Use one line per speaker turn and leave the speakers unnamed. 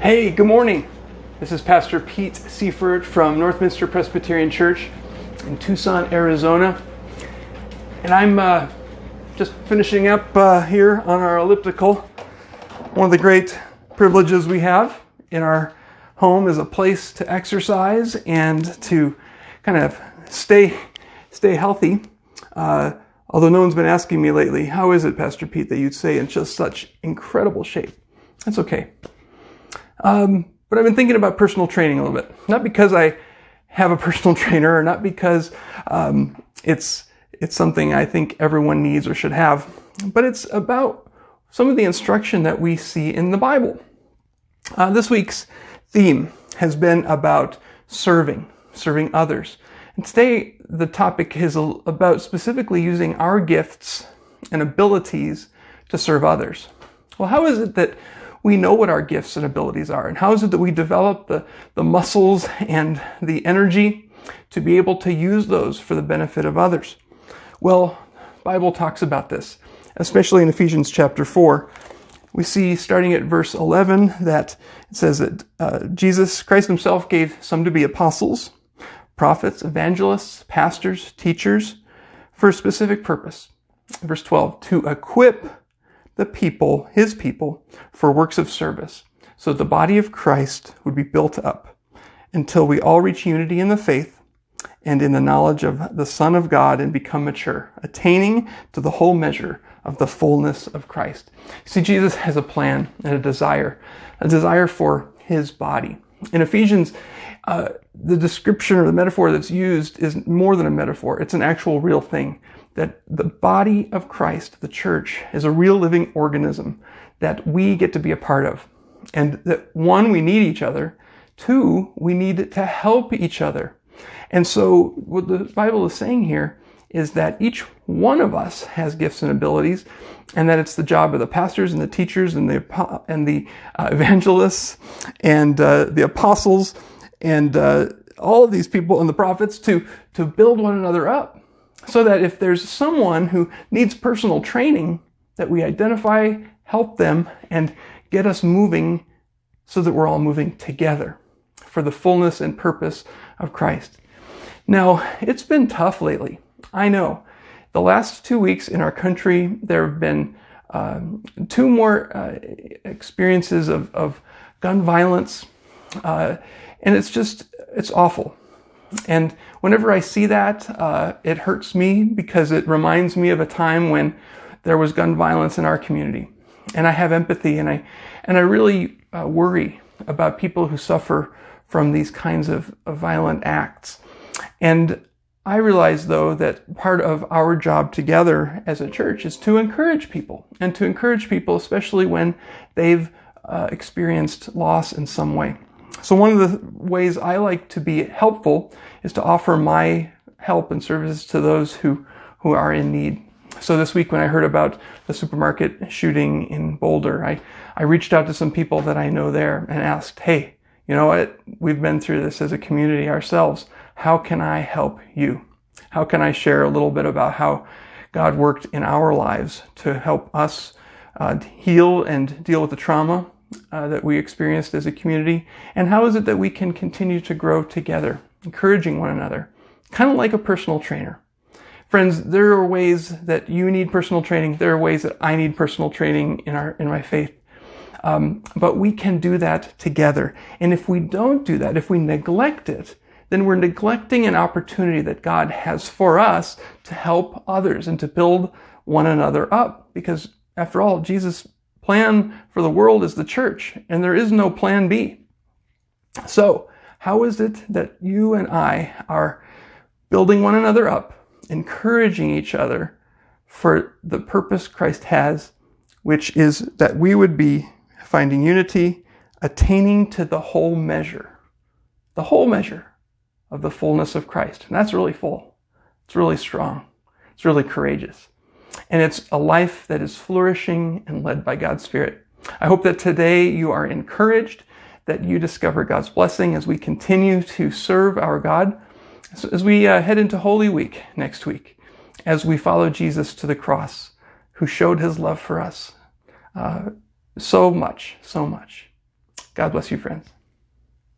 Hey, good morning. This is Pastor Pete Seiferth from Northminster Presbyterian Church in Tucson, Arizona. And I'm just finishing up here on our elliptical. One of the great privileges we have in our home is a place to exercise and to kind of stay healthy. Although no one's been asking me lately, how is it, Pastor Pete, that you'd say in just such incredible shape? That's okay. But I've been thinking about personal training a little bit. Not because I have a personal trainer, or not because it's something I think everyone needs or should have, but it's about some of the instruction that we see in the Bible. This week's theme has been about serving others. And today the topic is about specifically using our gifts and abilities to serve others. Well, how is it that we know what our gifts and abilities are? And how is it that we develop the muscles and the energy to be able to use those for the benefit of others? Well, the Bible talks about this, especially in Ephesians chapter 4. We see, starting at verse 11, that it says that Jesus Christ himself gave some to be apostles, prophets, evangelists, pastors, teachers, for a specific purpose. Verse 12, to equip the people, his people, for works of service, so that the body of Christ would be built up until we all reach unity in the faith and in the knowledge of the Son of God and become mature, attaining to the whole measure of the fullness of Christ. See, Jesus has a plan and a desire for his body. In Ephesians, the description or the metaphor that's used is more than a metaphor. It's an actual real thing. That the body of Christ, the church, is a real living organism that we get to be a part of. And that one, we need each other. Two, we need to help each other. And so what the Bible is saying here is that each one of us has gifts and abilities, and that it's the job of the pastors and the teachers and the evangelists and the apostles and all of these people and the prophets to build one another up. So that if there's someone who needs personal training, that we identify, help them, and get us moving so that we're all moving together for the fullness and purpose of Christ. Now, it's been tough lately. I know. The last 2 weeks in our country, there have been two more experiences of gun violence, and it's awful. And whenever I see that, it hurts me because it reminds me of a time when there was gun violence in our community. And I have empathy, and I really worry about people who suffer from these kinds of violent acts. And I realize, though, that part of our job together as a church is to encourage people, and to encourage people especially when they've experienced loss in some way. So one of the ways I like to be helpful is to offer my help and services to those who are in need. So this week when I heard about the supermarket shooting in Boulder, I reached out to some people that I know there and asked, hey, you know what? We've been through this as a community ourselves. How can I help you? How can I share a little bit about how God worked in our lives to help us heal and deal with the trauma that we experienced as a community? And how is it that we can continue to grow together, encouraging one another, kind of like a personal trainer? Friends, there are ways that you need personal training. There are ways that I need personal training in my faith. But we can do that together. And if we don't do that, if we neglect it, then we're neglecting an opportunity that God has for us to help others and to build one another up. Because after all, Jesus' plan for the world is the church, and there is no plan B. So, how is it that you and I are building one another up, encouraging each other for the purpose Christ has, which is that we would be finding unity, attaining to the whole measure of the fullness of Christ? And that's really full. It's really strong. It's really courageous. And it's a life that is flourishing and led by God's Spirit. I hope that today you are encouraged, that you discover God's blessing as we continue to serve our God, as we head into Holy Week next week, as we follow Jesus to the cross, who showed his love for us so much. God bless you, friends.